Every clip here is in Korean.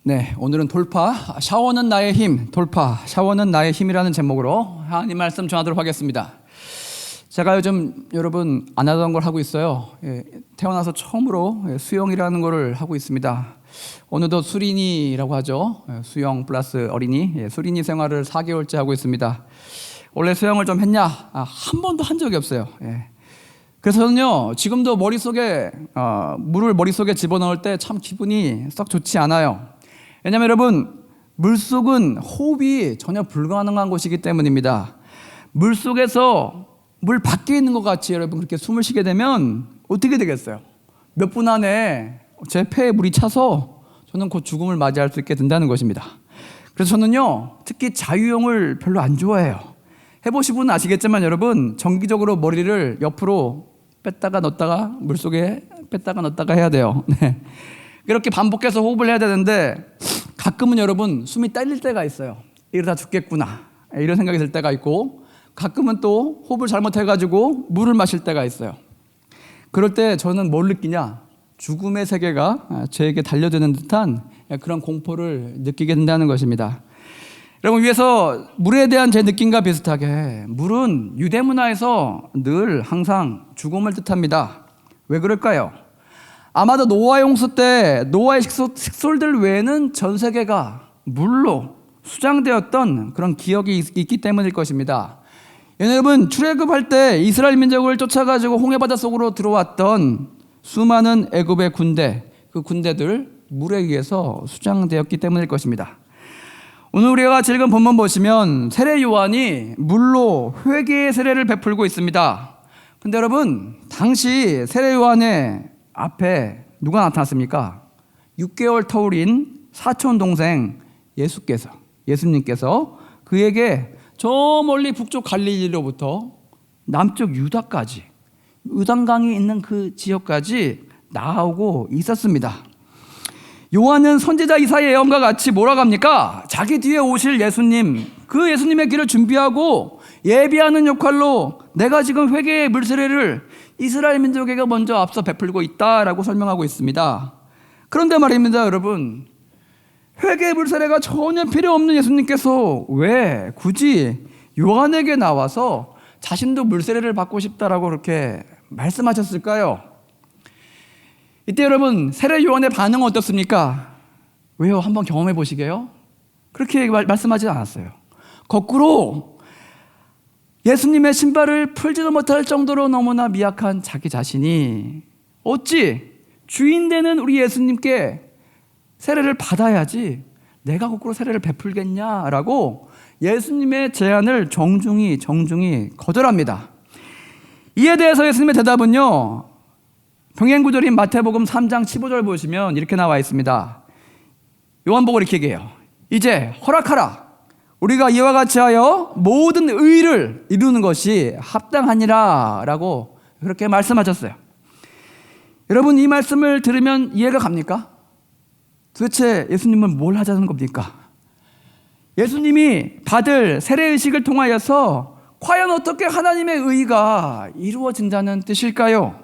네, 오늘은 돌파, 샤워는 나의 힘, 돌파, 샤워는 나의 힘이라는 제목으로 하나님 말씀 전하도록 하겠습니다. 제가 요즘 여러분 안 하던 걸 하고 있어요. 태어나서 처음으로 수영이라는 거를 하고 있습니다. 오늘도 수린이라고 하죠. 수영 플러스 어린이, 수린이 생활을 4개월째 하고 있습니다. 원래 수영을 좀 했냐? 한 번도 한 적이 없어요. 그래서 저는요, 지금도 물을 머릿속에 집어넣을 때 참 기분이 썩 좋지 않아요. 왜냐하면 여러분, 물속은 호흡이 전혀 불가능한 곳이기 때문입니다. 물속에서 물 밖에 있는 것 같이 여러분 그렇게 숨을 쉬게 되면 어떻게 되겠어요? 몇 분 안에 제 폐에 물이 차서 저는 곧 죽음을 맞이할 수 있게 된다는 것입니다. 그래서 저는요, 특히 자유형을 별로 안 좋아해요. 해보신 분은 아시겠지만 여러분, 정기적으로 머리를 옆으로 뺐다가 넣었다가 물속에 뺐다가 넣었다가 해야 돼요. 네. 이렇게 반복해서 호흡을 해야 되는데 가끔은 여러분 숨이 딸릴 때가 있어요. 이러다 죽겠구나 이런 생각이 들 때가 있고, 가끔은 또 호흡을 잘못해가지고 물을 마실 때가 있어요. 그럴 때 저는 뭘 느끼냐? 죽음의 세계가 저에게 달려드는 듯한 그런 공포를 느끼게 된다는 것입니다. 여러분, 위에서 물에 대한 제 느낌과 비슷하게 물은 유대 문화에서 늘 항상 죽음을 뜻합니다. 왜 그럴까요? 아마도 노아 용수 때 노아의 식솔들 외에는 전 세계가 물로 수장되었던 그런 기억이 있기 때문일 것입니다. 여러분, 출애굽할 때 이스라엘 민족을 쫓아가지고 홍해바다 속으로 들어왔던 수많은 애굽의 군대, 그 군대들 물에 의해서 수장되었기 때문일 것입니다. 오늘 우리가 읽은 본문 보시면 세례 요한이 물로 회개의 세례를 베풀고 있습니다. 근데 여러분, 당시 세례 요한의 앞에 누가 나타났습니까? 6개월 터울인 사촌 동생 예수님께서 그에게 저 멀리 북쪽 갈릴리로부터 남쪽 유다까지, 요단강이 있는 그 지역까지 나오고 있었습니다. 요한은 선지자 이사야의 예언과 같이 뭐라고 합니까? 자기 뒤에 오실 예수님, 그 예수님의 길을 준비하고 예비하는 역할로 내가 지금 회개의 물세례를 이스라엘 민족에게 먼저 앞서 베풀고 있다라고 설명하고 있습니다. 그런데 말입니다, 여러분, 회개의 물세례가 전혀 필요 없는 예수님께서 왜 굳이 요한에게 나와서 자신도 물세례를 받고 싶다라고 그렇게 말씀하셨을까요? 이때 여러분, 세례 요한의 반응은 어떻습니까? 왜요? 한번 경험해 보시게요? 그렇게 말씀하지 않았어요. 거꾸로 예수님의 신발을 풀지도 못할 정도로 너무나 미약한 자기 자신이 어찌 주인 되는 우리 예수님께 세례를 받아야지 내가 거꾸로 세례를 베풀겠냐라고 예수님의 제안을 정중히 거절합니다. 이에 대해서 예수님의 대답은요, 병행구절인 마태복음 3장 15절 보시면 이렇게 나와 있습니다. 요한복음 이렇게 얘기해요. 이제 허락하라. 우리가 이와 같이 하여 모든 의를 이루는 것이 합당하니라 라고 그렇게 말씀하셨어요. 여러분, 이 말씀을 들으면 이해가 갑니까? 도대체 예수님은 뭘 하자는 겁니까? 예수님이 받을 세례의식을 통하여서 과연 어떻게 하나님의 의가 이루어진다는 뜻일까요?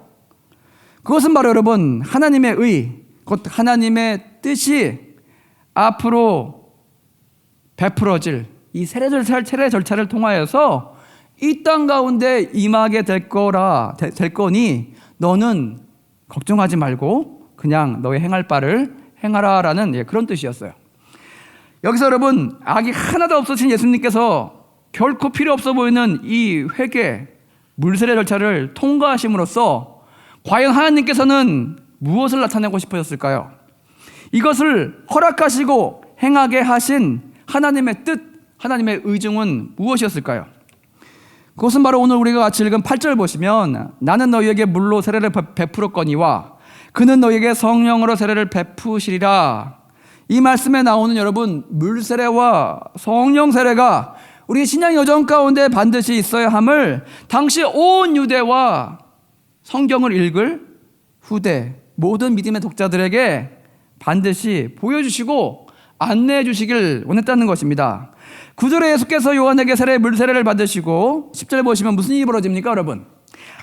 그것은 바로 여러분, 하나님의 의, 곧 하나님의 뜻이 앞으로 베풀어질 이 세례 절차를 통하여서 이 땅 가운데 임하게 될 거니 너는 걱정하지 말고 그냥 너의 행할 바를 행하라라는 그런 뜻이었어요. 여기서 여러분, 악이 하나도 없으신 예수님께서 결코 필요 없어 보이는 이 회개 물세례 절차를 통과하심으로써 과연 하나님께서는 무엇을 나타내고 싶으셨을까요? 이것을 허락하시고 행하게 하신 하나님의 뜻, 하나님의 의중은 무엇이었을까요? 그것은 바로 오늘 우리가 같이 읽은 8절 보시면 나는 너희에게 물로 세례를 베풀었거니와 그는 너희에게 성령으로 세례를 베푸시리라. 이 말씀에 나오는 여러분, 물세례와 성령 세례가 우리 신앙 여정 가운데 반드시 있어야 함을 당시 온 유대와 성경을 읽을 후대 모든 믿음의 독자들에게 반드시 보여주시고 안내해 주시길 원했다는 것입니다. 9절에 예수께서 요한에게 물세례를 받으시고 10절 보시면 무슨 일이 벌어집니까, 여러분?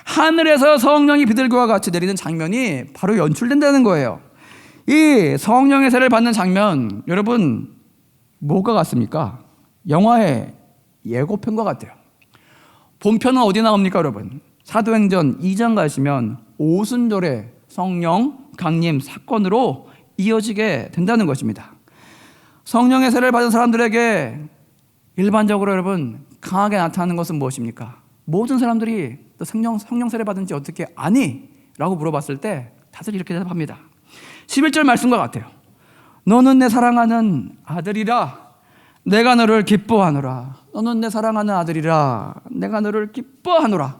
하늘에서 성령이 비둘기와 같이 내리는 장면이 바로 연출된다는 거예요. 이 성령의 세례를 받는 장면, 여러분 뭐가 같습니까? 영화의 예고편과 같아요. 본편은 어디 나옵니까, 여러분? 사도행전 2장 가시면 오순절의 성령 강림 사건으로 이어지게 된다는 것입니다. 성령의 세례를 받은 사람들에게 일반적으로 여러분 강하게 나타나는 것은 무엇입니까? 모든 사람들이 또 성령 세례 받은지 어떻게 아니? 라고 물어봤을 때 다들 이렇게 대답합니다. 11절 말씀과 같아요. 너는 내 사랑하는 아들이라 내가 너를 기뻐하노라. 너는 내 사랑하는 아들이라 내가 너를 기뻐하노라.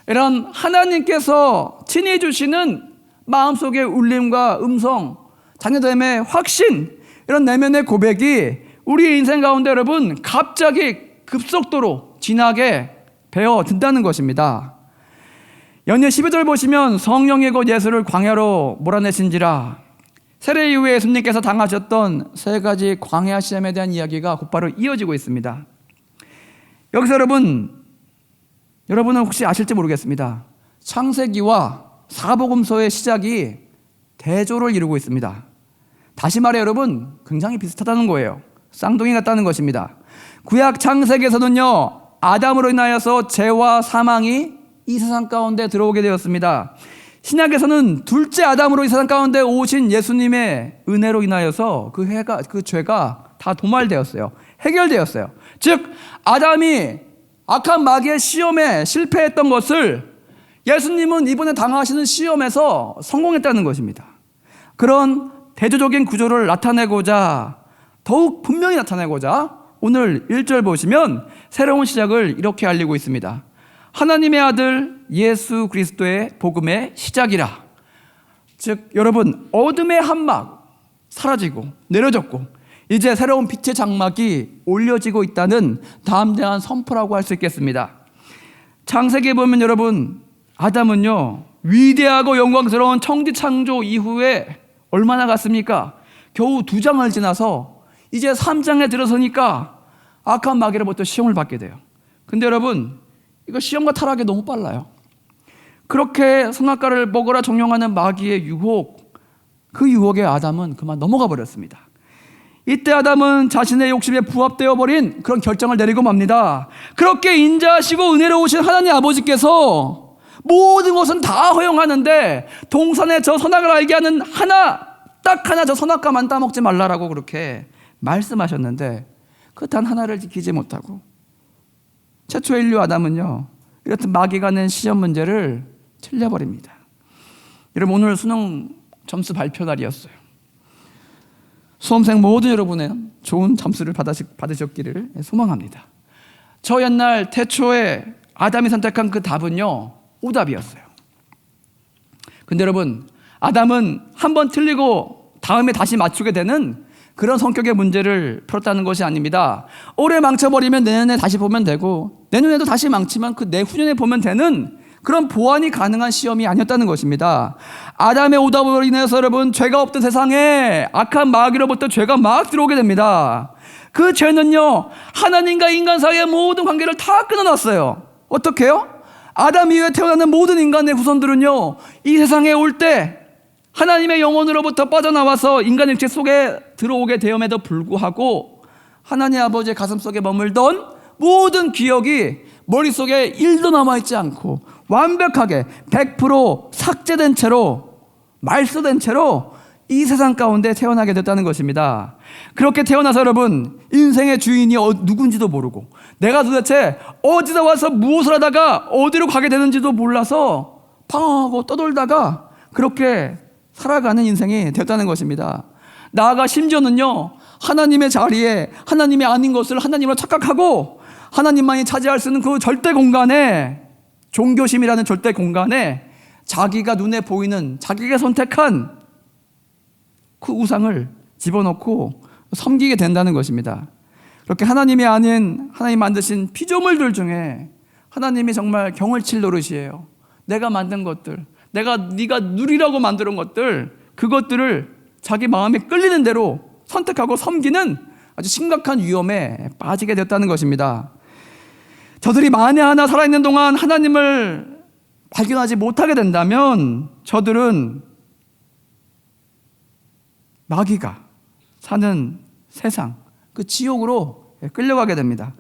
이런 하나님께서 친히 주시는 마음속의 울림과 음성, 자녀됨의 확신, 이런 내면의 고백이 우리 인생 가운데 여러분 갑자기 급속도로 진하게 배어든다는 것입니다. 연예 12절 보시면 성령의 곧 예수를 광야로 몰아내신지라. 세례 이후에 예수님께서 당하셨던 세 가지 광야 시험에 대한 이야기가 곧바로 이어지고 있습니다. 여기서 여러분은 혹시 아실지 모르겠습니다. 창세기와 사복음서의 시작이 대조를 이루고 있습니다. 다시 말해 여러분 굉장히 비슷하다는 거예요. 쌍둥이 같다는 것입니다. 구약 창세기에서는요 아담으로 인하여서 죄와 사망이 이 세상 가운데 들어오게 되었습니다. 신약에서는 둘째 아담으로 이 세상 가운데 오신 예수님의 은혜로 인하여서 그 죄가 다 도말되었어요. 해결되었어요. 즉 아담이 악한 마귀의 시험에 실패했던 것을 예수님은 이번에 당하시는 시험에서 성공했다는 것입니다. 그런 대조적인 구조를 나타내고자, 더욱 분명히 나타내고자 오늘 1절 보시면 새로운 시작을 이렇게 알리고 있습니다. 하나님의 아들 예수 그리스도의 복음의 시작이라. 즉 여러분 어둠의 한막 사라지고 내려졌고 이제 새로운 빛의 장막이 올려지고 있다는 담대한 선포라고 할 수 있겠습니다. 창세기에 보면 여러분 아담은요 위대하고 영광스러운 천지 창조 이후에 얼마나 갔습니까? 겨우 2장을 지나서 이제 3장에 들어서니까 악한 마귀로부터 시험을 받게 돼요. 근데 여러분 이거 시험과 타락이 너무 빨라요. 그렇게 선악과를 먹으라 정령하는 마귀의 유혹, 그 유혹에 아담은 그만 넘어가 버렸습니다. 이때 아담은 자신의 욕심에 부합되어 버린 그런 결정을 내리고 맙니다. 그렇게 인자하시고 은혜로우신 하나님 아버지께서 모든 것은 다 허용하는데 동산의 저 선악을 알게 하는 딱 하나 저 선악과만 따먹지 말라라고 그렇게 말씀하셨는데 그 단 하나를 지키지 못하고 최초의 인류 아담은요 이렇듯 마귀가 낸 시험 문제를 틀려버립니다. 여러분 오늘 수능 점수 발표 날이었어요. 수험생 모든 여러분의 좋은 점수를 받으셨기를 소망합니다. 저 옛날 태초에 아담이 선택한 그 답은요 오답이었어요. 근데 여러분 아담은 한 번 틀리고 다음에 다시 맞추게 되는 그런 성격의 문제를 풀었다는 것이 아닙니다. 올해 망쳐버리면 내년에 다시 보면 되고 내년에도 다시 망치면 그 내후년에 보면 되는 그런 보완이 가능한 시험이 아니었다는 것입니다. 아담의 오답으로 인해서 여러분 죄가 없던 세상에 악한 마귀로부터 죄가 막 들어오게 됩니다. 그 죄는요 하나님과 인간 사이의 모든 관계를 다 끊어놨어요. 어떻게 해요? 아담 이후에 태어나는 모든 인간의 후손들은요 이 세상에 올 때 하나님의 영혼으로부터 빠져나와서 인간 육체 속에 들어오게 되음에도 불구하고 하나님 아버지의 가슴 속에 머물던 모든 기억이 머릿속에 1도 남아있지 않고 완벽하게 100% 삭제된 채로 말소된 채로 이 세상 가운데 태어나게 됐다는 것입니다. 그렇게 태어나서 여러분 인생의 주인이 누군지도 모르고 내가 도대체 어디서 와서 무엇을 하다가 어디로 가게 되는지도 몰라서 방황하고 떠돌다가 그렇게 살아가는 인생이 됐다는 것입니다. 나아가 심지어는요 하나님의 자리에 하나님이 아닌 것을 하나님으로 착각하고 하나님만이 차지할 수 있는 그 절대 공간에 종교심이라는 절대 공간에 자기가 눈에 보이는 자기가 선택한 그 우상을 집어넣고 섬기게 된다는 것입니다. 그렇게 하나님이 아닌 하나님 만드신 피조물들 중에 하나님이 정말 경을 칠 노릇이에요. 내가 만든 것들, 네가 누리라고 만든 것들, 그것들을 자기 마음에 끌리는 대로 선택하고 섬기는 아주 심각한 위험에 빠지게 됐다는 것입니다. 저들이 만에 하나 살아있는 동안 하나님을 발견하지 못하게 된다면 저들은 마귀가 사는 세상, 그 지옥으로 끌려가게 됩니다.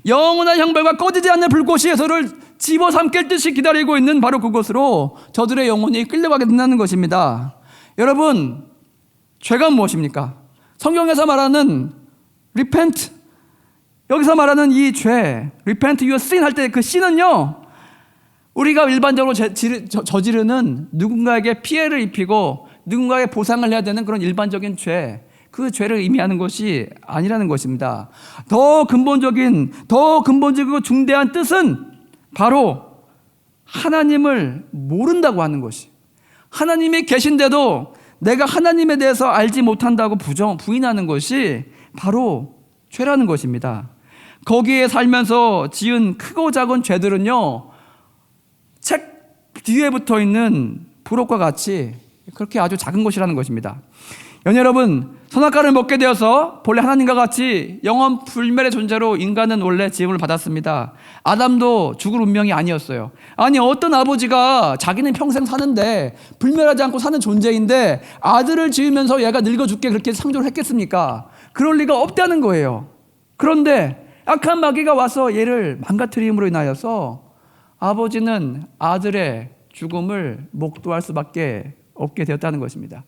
영원한 형벌과 꺼지지 않는 불꽃이 저를 집어삼킬 듯이 기다리고 있는 바로 그곳으로 저들의 영혼이 끌려가게 된다는 것입니다. 여러분, 죄가 무엇입니까? 성경에서 말하는 repent, 여기서 말하는 이 죄, repent your sin 할 때 그 sin은요, 우리가 일반적으로 저지르는 누군가에게 피해를 입히고 누군가에게 보상을 해야 되는 그런 일반적인 죄, 그 죄를 의미하는 것이 아니라는 것입니다. 더 근본적이고 중대한 뜻은 바로 하나님을 모른다고 하는 것이, 하나님이 계신데도 내가 하나님에 대해서 알지 못한다고 부인하는 것이 바로 죄라는 것입니다. 거기에 살면서 지은 크고 작은 죄들은요, 책 뒤에 붙어 있는 부록과 같이 그렇게 아주 작은 것이라는 것입니다. 여러분, 선악과를 먹게 되어서 본래 하나님과 같이 영원 불멸의 존재로 인간은 원래 지음을 받았습니다. 아담도 죽을 운명이 아니었어요. 아니, 어떤 아버지가 자기는 평생 사는데 불멸하지 않고 사는 존재인데 아들을 지으면서 얘가 늙어 죽게 그렇게 창조를 했겠습니까? 그럴 리가 없다는 거예요. 그런데 악한 마귀가 와서 얘를 망가뜨림으로 인하여서 아버지는 아들의 죽음을 목도할 수밖에 없게 되었다는 것입니다.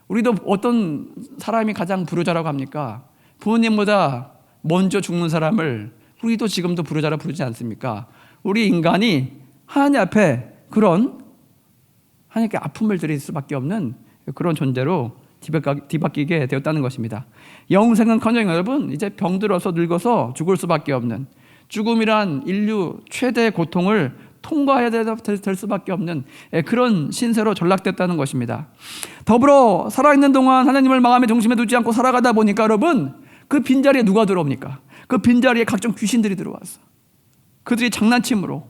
우리도 어떤 사람이 가장 불효자라고 합니까? 부모님보다 먼저 죽는 사람을 우리도 지금도 불효자라 부르지 않습니까? 우리 인간이 하나님 앞에 그런 하나님께 아픔을 드릴 수밖에 없는 그런 존재로 뒤바뀌게 되었다는 것입니다. 영생은커녕 여러분, 이제 병들어서 늙어서 죽을 수밖에 없는, 죽음이란 인류 최대의 고통을 통과해야 될 수밖에 없는 그런 신세로 전락됐다는 것입니다. 더불어 살아있는 동안 하나님을 마음의 중심에 두지 않고 살아가다 보니까 여러분, 그 빈자리에 누가 들어옵니까? 그 빈자리에 각종 귀신들이 들어와서 그들이 장난침으로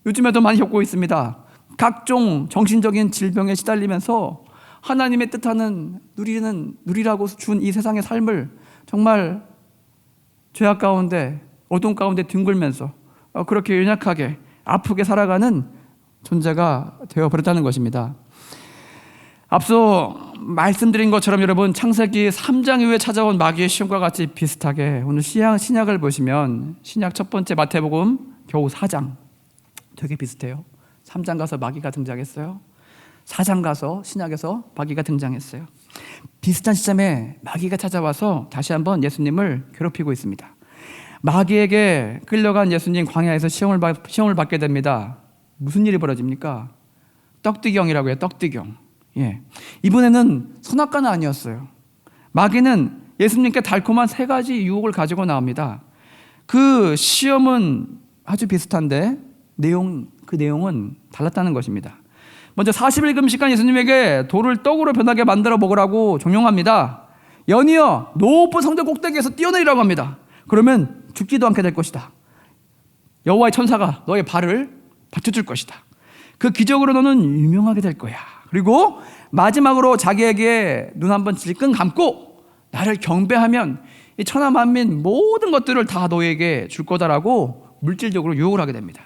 요즘에도 많이 겪고 있습니다. 각종 정신적인 질병에 시달리면서 하나님의 뜻하는 누리라고 준 이 세상의 삶을 정말 죄악 가운데, 어둠 가운데 뒹굴면서 그렇게 연약하게 아프게 살아가는 존재가 되어버렸다는 것입니다. 앞서 말씀드린 것처럼 여러분, 창세기 3장 이후에 찾아온 마귀의 시험과 같이 비슷하게 오늘 신약을 보시면 신약 첫 번째 마태복음 겨우 4장 되게 비슷해요. 3장 가서 마귀가 등장했어요. 4장 가서 신약에서 마귀가 등장했어요. 비슷한 시점에 마귀가 찾아와서 다시 한번 예수님을 괴롭히고 있습니다. 마귀에게 끌려간 예수님 광야에서 시험을 받게 됩니다. 무슨 일이 벌어집니까? 떡디경이라고 해요. 떡디경. 예. 이번에는 선악과는 아니었어요. 마귀는 예수님께 달콤한 3가지 유혹을 가지고 나옵니다. 그 시험은 아주 비슷한데 그 내용은 달랐다는 것입니다. 먼저 40일 금식한 예수님에게 돌을 떡으로 변하게 만들어 먹으라고 종용합니다. 연이어 높은 성전 꼭대기에서 뛰어내리라고 합니다. 그러면 죽지도 않게 될 것이다. 여호와의 천사가 너의 발을 받쳐줄 것이다. 그 기적으로 너는 유명하게 될 거야. 그리고 마지막으로 자기에게 눈 한번 질끈 감고 나를 경배하면 이 천하 만민 모든 것들을 다 너에게 줄 거다라고 물질적으로 유혹을 하게 됩니다.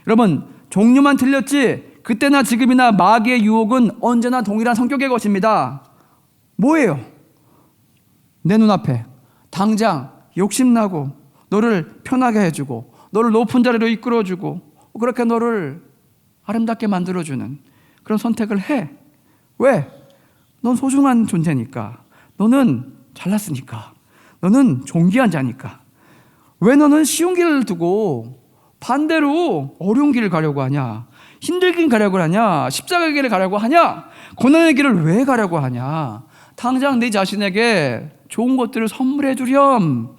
여러분, 종류만 틀렸지 그때나 지금이나 마귀의 유혹은 언제나 동일한 성격의 것입니다. 뭐예요? 내 눈앞에 당장 욕심나고 너를 편하게 해주고 너를 높은 자리로 이끌어주고 그렇게 너를 아름답게 만들어주는 그런 선택을 해. 왜? 넌 소중한 존재니까. 너는 잘났으니까. 너는 존귀한 자니까. 왜 너는 쉬운 길을 두고 반대로 어려운 길을 가려고 하냐? 힘들긴 가려고 하냐? 십자가의 길을 가려고 하냐? 고난의 길을 왜 가려고 하냐? 당장 네 자신에게 좋은 것들을 선물해 주렴.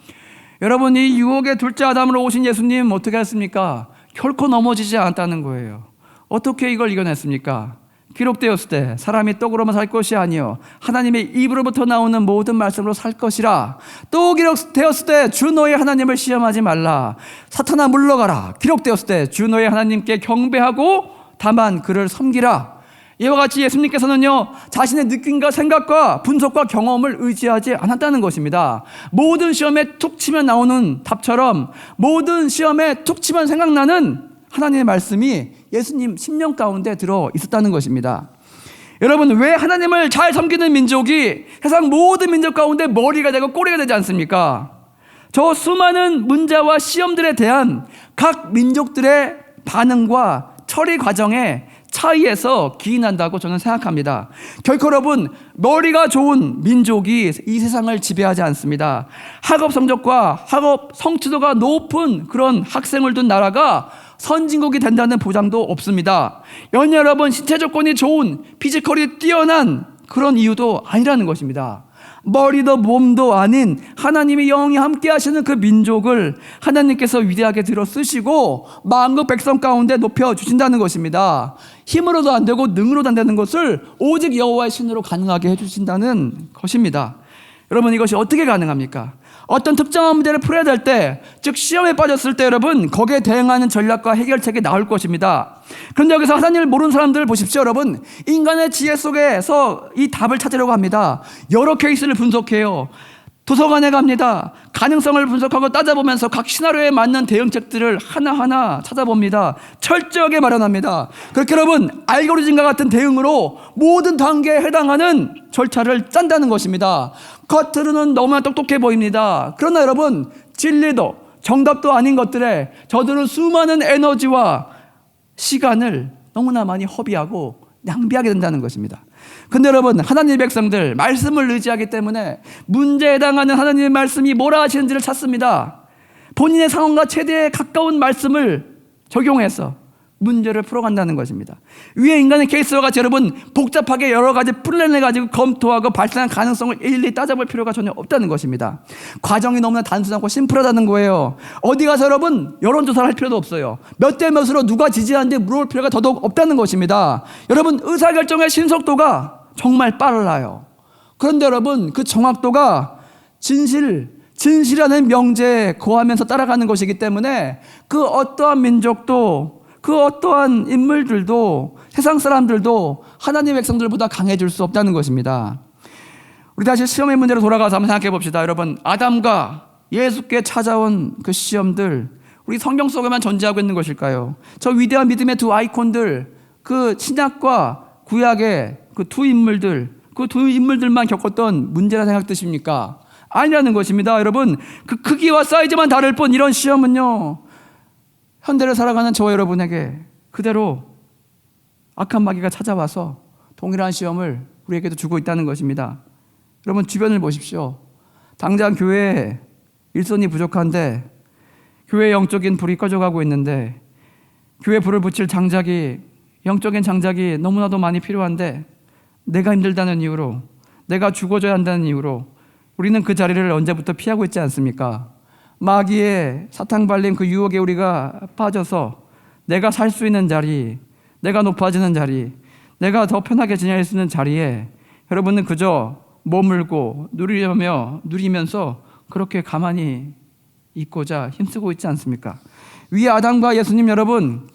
여러분, 이 유혹의 둘째 아담으로 오신 예수님 어떻게 했습니까? 결코 넘어지지 않았다는 거예요. 어떻게 이걸 이겨냈습니까? 기록되었을 때 사람이 떡으로만 살 것이 아니요 하나님의 입으로부터 나오는 모든 말씀으로 살 것이라. 또 기록되었을 때 주 너의 하나님을 시험하지 말라. 사탄아 물러가라. 기록되었을 때 주 너의 하나님께 경배하고 다만 그를 섬기라. 이와 같이 예수님께서는요, 자신의 느낌과 생각과 분석과 경험을 의지하지 않았다는 것입니다. 모든 시험에 툭 치면 나오는 답처럼 모든 시험에 툭 치면 생각나는 하나님의 말씀이 예수님 심령 가운데 들어 있었다는 것입니다. 여러분, 왜 하나님을 잘 섬기는 민족이 세상 모든 민족 가운데 머리가 되고 꼬리가 되지 않습니까? 저 수많은 문제와 시험들에 대한 각 민족들의 반응과 처리 과정의 차이에서 기인한다고 저는 생각합니다. 결코 여러분, 머리가 좋은 민족이 이 세상을 지배하지 않습니다. 학업 성적과 학업 성취도가 높은 그런 학생을 둔 나라가 선진국이 된다는 보장도 없습니다. 여러분, 신체 조건이 좋은, 피지컬이 뛰어난 그런 이유도 아니라는 것입니다. 머리도 몸도 아닌 하나님이 영원히 함께 하시는 그 민족을 하나님께서 위대하게 들어 쓰시고 만국 백성 가운데 높여 주신다는 것입니다. 힘으로도 안 되고 능으로도 안 되는 것을 오직 여호와의 신으로 가능하게 해주신다는 것입니다. 여러분, 이것이 어떻게 가능합니까? 어떤 특정한 문제를 풀어야 될 때, 즉 시험에 빠졌을 때 여러분, 거기에 대응하는 전략과 해결책이 나올 것입니다. 그런데 여기서 하나님을 모르는 사람들을 보십시오. 여러분, 인간의 지혜 속에서 이 답을 찾으려고 합니다. 여러 케이스를 분석해요. 도서관에 갑니다. 가능성을 분석하고 따져보면서 각 시나리오에 맞는 대응책들을 하나하나 찾아봅니다. 철저하게 마련합니다. 그렇게 여러분, 알고리즘과 같은 대응으로 모든 단계에 해당하는 절차를 짠다는 것입니다. 겉으로는 너무나 똑똑해 보입니다. 그러나 여러분, 진리도 정답도 아닌 것들에 저들은 수많은 에너지와 시간을 너무나 많이 허비하고 낭비하게 된다는 것입니다. 근데 여러분, 하나님의 백성들 말씀을 의지하기 때문에 문제에 해당하는 하나님의 말씀이 뭐라 하시는지를 찾습니다. 본인의 상황과 최대에 가까운 말씀을 적용해서 문제를 풀어간다는 것입니다. 위에 인간의 케이스와 같이 여러분, 복잡하게 여러 가지 플랜을 가지고 검토하고 발생한 가능성을 일일이 따져볼 필요가 전혀 없다는 것입니다. 과정이 너무나 단순하고 심플하다는 거예요. 어디 가서 여러분 여론조사를 할 필요도 없어요. 몇 대 몇으로 누가 지지하는지 물어볼 필요가 더더욱 없다는 것입니다. 여러분, 의사결정의 신속도가 정말 빨라요. 그런데 여러분, 그 정확도가 진실이라는 명제에 거하면서 따라가는 것이기 때문에 그 어떠한 민족도, 그 어떠한 인물들도, 세상 사람들도 하나님의 백성들보다 강해질 수 없다는 것입니다. 우리 다시 시험의 문제로 돌아가서 한번 생각해 봅시다. 여러분, 아담과 예수께 찾아온 그 시험들, 우리 성경 속에만 존재하고 있는 것일까요? 저 위대한 믿음의 두 아이콘들, 그 신약과 구약의 그 두 인물들만 겪었던 문제라 생각되십니까? 아니라는 것입니다. 여러분, 그 크기와 사이즈만 다를 뿐 이런 시험은요, 현대를 살아가는 저와 여러분에게 그대로 악한 마귀가 찾아와서 동일한 시험을 우리에게도 주고 있다는 것입니다. 여러분, 주변을 보십시오. 당장 교회에 일손이 부족한데, 교회의 영적인 불이 꺼져가고 있는데, 교회 불을 붙일 장작이, 영적인 장작이 너무나도 많이 필요한데, 내가 힘들다는 이유로, 내가 죽어줘야 한다는 이유로 우리는 그 자리를 언제부터 피하고 있지 않습니까? 마귀의 사탕 발린 그 유혹에 우리가 빠져서 내가 살 수 있는 자리, 내가 높아지는 자리, 내가 더 편하게 지낼 수 있는 자리에 여러분은 그저 머물고 누리면서 그렇게 가만히 있고자 힘쓰고 있지 않습니까? 위에 아담과 예수님, 여러분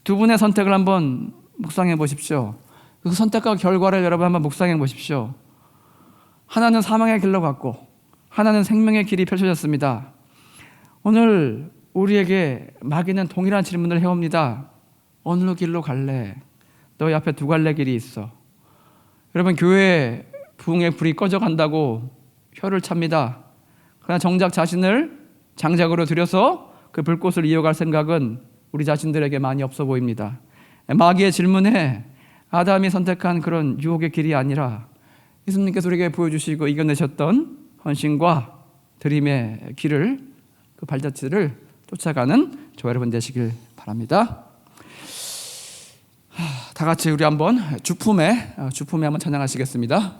두 분의 선택을 한번 묵상해 보십시오. 그 선택과 결과를 여러분 한번 묵상해 보십시오. 하나는 사망의 길로 갔고 하나는 생명의 길이 펼쳐졌습니다. 오늘 우리에게 마귀는 동일한 질문을 해옵니다. 어느 길로 갈래? 너희 앞에 두 갈래 길이 있어. 여러분, 교회 부흥의 불이 꺼져간다고 혀를 찹니다. 그러나 정작 자신을 장작으로 들여서 그 불꽃을 이어갈 생각은 우리 자신들에게 많이 없어 보입니다. 마귀의 질문에 아담이 선택한 그런 유혹의 길이 아니라 예수님께서 우리에게 보여주시고 이겨내셨던 헌신과 드림의 길을, 그 발자취를 쫓아가는 저와 여러분 되시길 바랍니다. 다 같이 우리 한번 주품에 한번 찬양하시겠습니다.